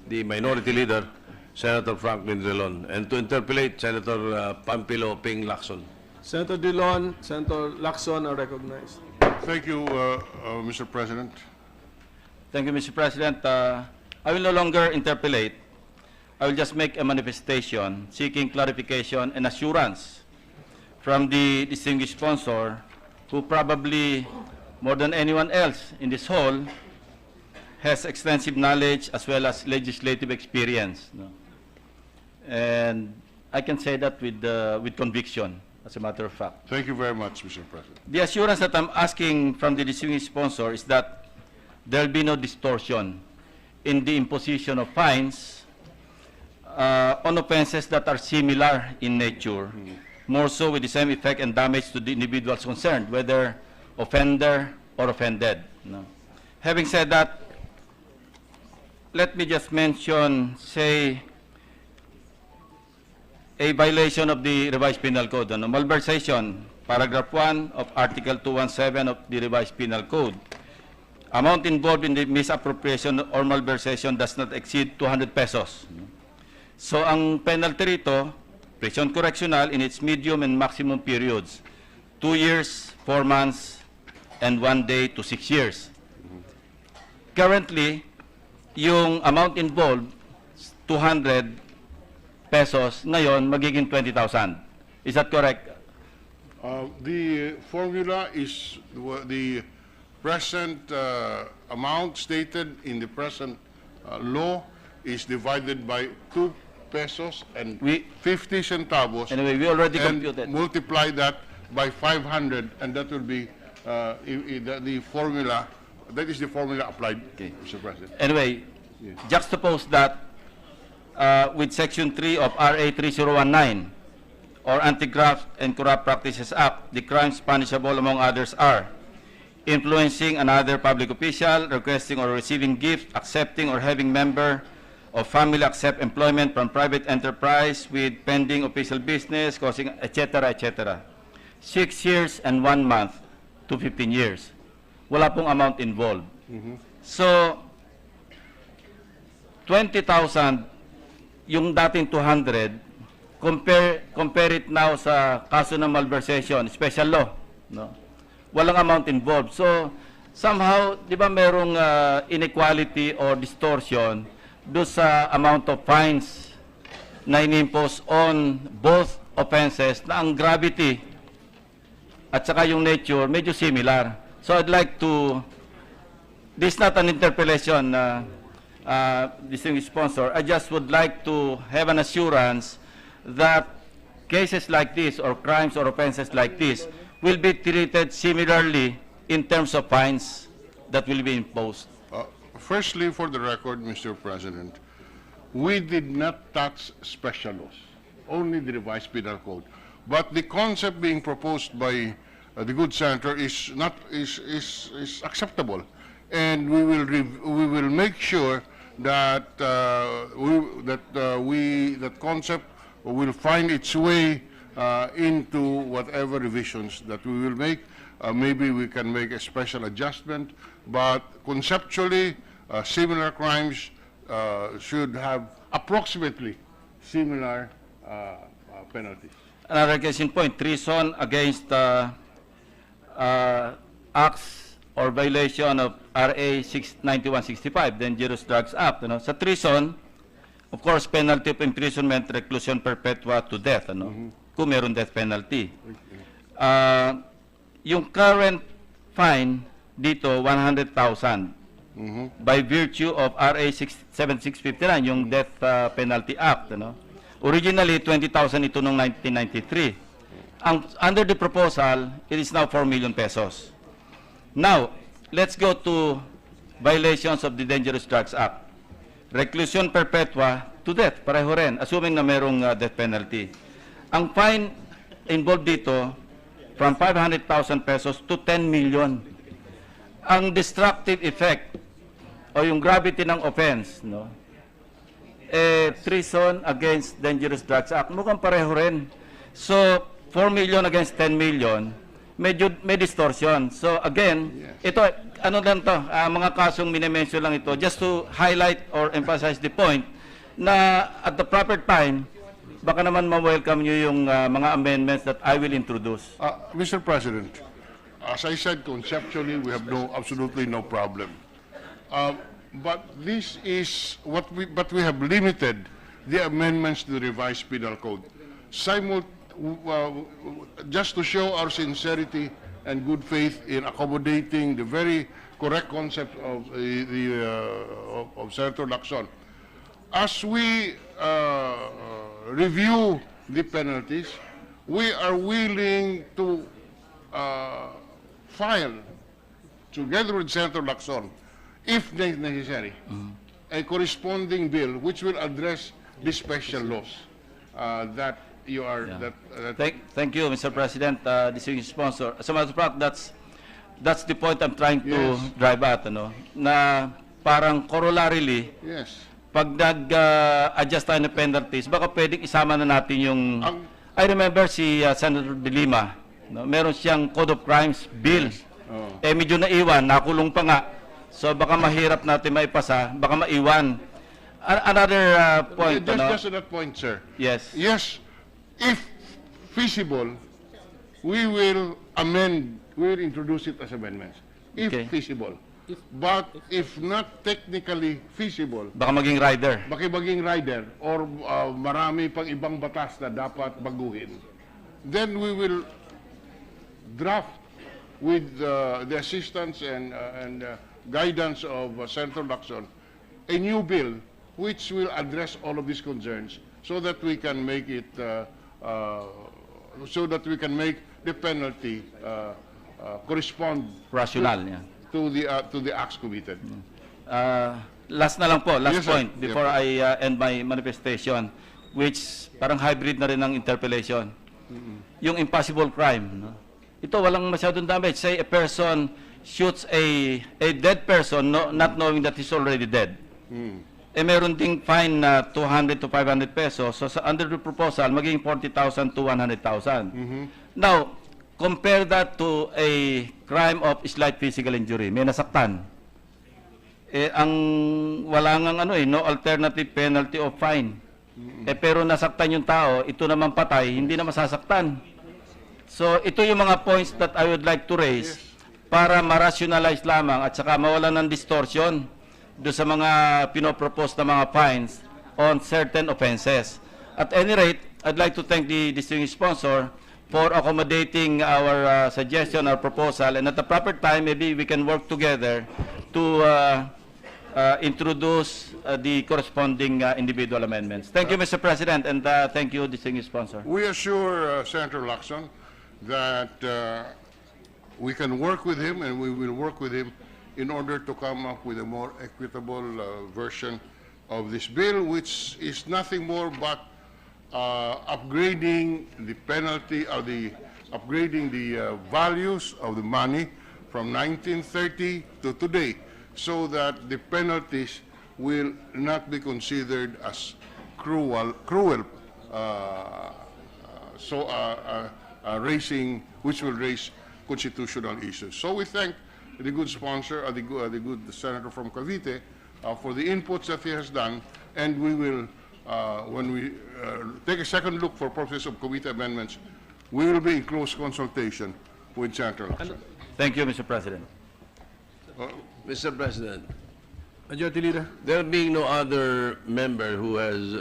the Minority Leader, Senator Franklin Drillon, and to interpolate Senator Pampilo Ping Lacson. Senator Drillon, Senator Lacson are recognized. Thank you, Mr. President. Thank you, Mr. President. I will no longer interpolate. I will just make a manifestation seeking clarification and assurance from the distinguished sponsor, who probably more than anyone else in this hall has extensive knowledge as well as legislative experience. No? And I can say that with conviction, as a matter of fact. Thank you very much, Mr. President. The assurance that I'm asking from the distinguished sponsor is that there will be no distortion in the imposition of fines on offenses that are similar in nature, more so with the same effect and damage to the individuals concerned, whether offender or offended. No. Having said that, let me just mention, say, a violation of the revised penal code. Malversation, paragraph 1 of Article 217 of the revised penal code. Amount involved in the misappropriation or malversation does not exceed 200 pesos. So ang penalty rito, prison correctional in its medium and maximum periods, 2 years, 4 months, and 1 day to 6 years. Currently, yung amount involved, 200 pesos, ngayon magiging 20,000. Is that correct? The formula is the present amount stated in the present law is divided by 2 pesos and 50 centavos. Anyway, we already and computed. Multiply that by 500, and that will be the formula. That is the formula applied, okay, Mr. President. Anyway, yes. Juxtapose that with Section 3 of RA 3019, or Anti-Graft and Corrupt Practices Act. The crimes punishable, among others, are influencing another public official, requesting or receiving gift, accepting or having member of family accept employment from private enterprise with pending official business, causing, etc., etc. 6 years and 1 month to 15 years. Wala pong amount involved. So, 20,000, yung dating 200, compare it now sa kaso ng malversation, special law. No? Walang amount involved. So, somehow, di ba merong inequality or distortion do sa amount of fines na inimpose on both offenses na ang gravity at saka yung nature medyo similar. So I'd like to, this is not an interpellation, distinguished sponsor. I just would like to have an assurance that cases like this or crimes or offenses like this will be treated similarly in terms of fines that will be imposed. Firstly, for the record, Mr. President, we did not touch special laws, only the revised penal code. But the concept being proposed by the good senator is acceptable, and we will make sure that that concept will find its way into whatever revisions that we will make. Maybe we can make a special adjustment, but conceptually, similar crimes should have approximately similar penalties. Another case in point, treason against acts or violation of RA 9165, Dangerous Drugs Act. Ano? Sa treason, of course, penalty of imprisonment, reclusion perpetua to death. Ano? Kung meron death penalty. Yung current fine dito, 100,000. By virtue of RA 7659, yung Death Penalty Act. Ano? Originally, 20,000 ito noong 1993. Under the proposal, it is now 4 million pesos. Now, let's go to violations of the Dangerous Drugs Act. Reclusion perpetua to death, pareho rin, assuming na merong death penalty. Ang fine involved dito, from 500,000 pesos to 10 million. Ang destructive effect, o yung gravity ng offense, no? Treason against Dangerous Drugs Act, mukhang pareho rin. So, 4 million against 10 million, may distortion. So again, ito, ano lang to, mga kasong minimension lang ito, just to highlight or emphasize the point na at the proper time, baka naman ma-welcome nyo yung mga amendments that I will introduce. Mr. President, as I said, conceptually, we have absolutely no problem. But this is but we have limited the amendments to the revised penal code. Just to show our sincerity and good faith in accommodating the very correct concept of of Senator Lacson. As we review the penalties, we are willing to file, together with Senator Lacson, if necessary, a corresponding bill which will address the special laws that you are. Thank you, Mr. President, distinguished sponsor. As a matter of fact, that's the point I'm trying to drive at, ano, na parang corollarily, pag nag-adjust tayo ng penalties, baka pwedeng isama na natin yung, I remember si Senator De Lima, no, meron siyang Code of Crimes bill. Medyo naiwan, nakulong pa nga. So baka mahirap natin maipasa, baka maiwan. Another point, just to that point, sir. Yes. Yes, if feasible, we will introduce it as amendments. If feasible. But if not technically feasible, baka maging rider or marami pang ibang batas na dapat baguhin, then we will draft with the assistance and guidance of Senator Lacson a new bill which will address all of these concerns so that we can make it the penalty correspond rational, to the acts committed. Last na lang po, last Yes, sir. point before I end my manifestation, which parang hybrid na rin ng interpellation. Yung impossible crime, no? Ito walang masyadong damage. Say a person shoots a dead person not knowing that he's already dead. Meron ding fine na 200 to 500 pesos. So under the proposal, magiging 40,000 to 100,000. Now, compare that to a crime of slight physical injury. May nasaktan. Ang wala ngang no alternative penalty of fine. Pero nasaktan yung tao, ito naman patay, hindi na masasaktan. So ito yung mga points that I would like to raise para ma-rationalize lamang at saka mawala ng distortion do sa mga pinopropose na mga fines on certain offenses. At any rate, I'd like to thank the distinguished sponsor for accommodating our suggestion, our proposal, and at the proper time, maybe we can work together to introduce the corresponding individual amendments. Thank you, Mr. President, and thank you, distinguished sponsor. We assure Senator Lacson that we can work with him and we will work with him in order to come up with a more equitable version of this bill, which is nothing more but upgrading the penalty of upgrading the values of the money from 1930 to today, so that the penalties will not be considered as cruel, which will raise constitutional issues. So we thank the good sponsor, the good senator from Cavite, for the inputs that he has done, and we will, when we take a second look for purposes of committee amendments, we will be in close consultation with Senator Lacson. Thank you, Mr. President. Mr. President, Majority Leader. there being no other member who has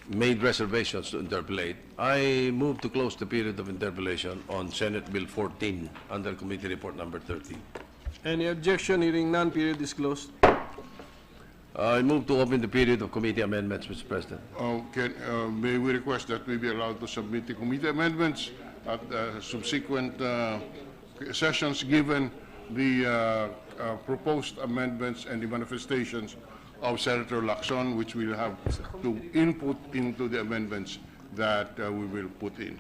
made reservations to interpolate, I move to close the period of interpolation on Senate Bill 14 under Committee Report number 30. Any objection? Hearing none, period is closed. I move to open the period of committee amendments, Mr. President. May we request that we be allowed to submit the committee amendments at subsequent sessions, given the proposed amendments and the manifestations of Senator Lacson, which we'll have to input into the amendments that we will put in.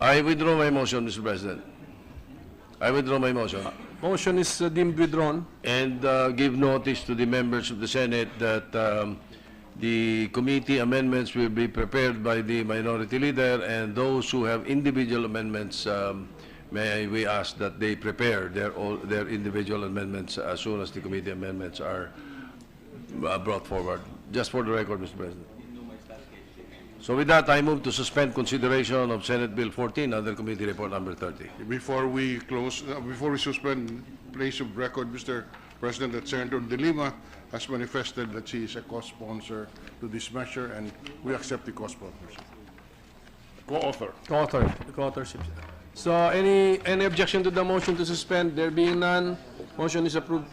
I withdraw my motion, Mr. President. I withdraw my motion. Motion is deemed withdrawn. And give notice to the members of the Senate that The committee amendments will be prepared by the minority leader, and those who have individual amendments, may we ask that they prepare their individual amendments as soon as the committee amendments are brought forward. Just for the record, Mr. President. So with that, I move to suspend consideration of Senate Bill 14 under Committee Report number 30. Before we close, before we suspend, place of record, Mr. President, that Senator De Lima has manifested that she is a co-sponsor to this measure, and we accept the co-sponsorship. Co-author. Co-authorship. So any objection to the motion to suspend? There being none, motion is approved.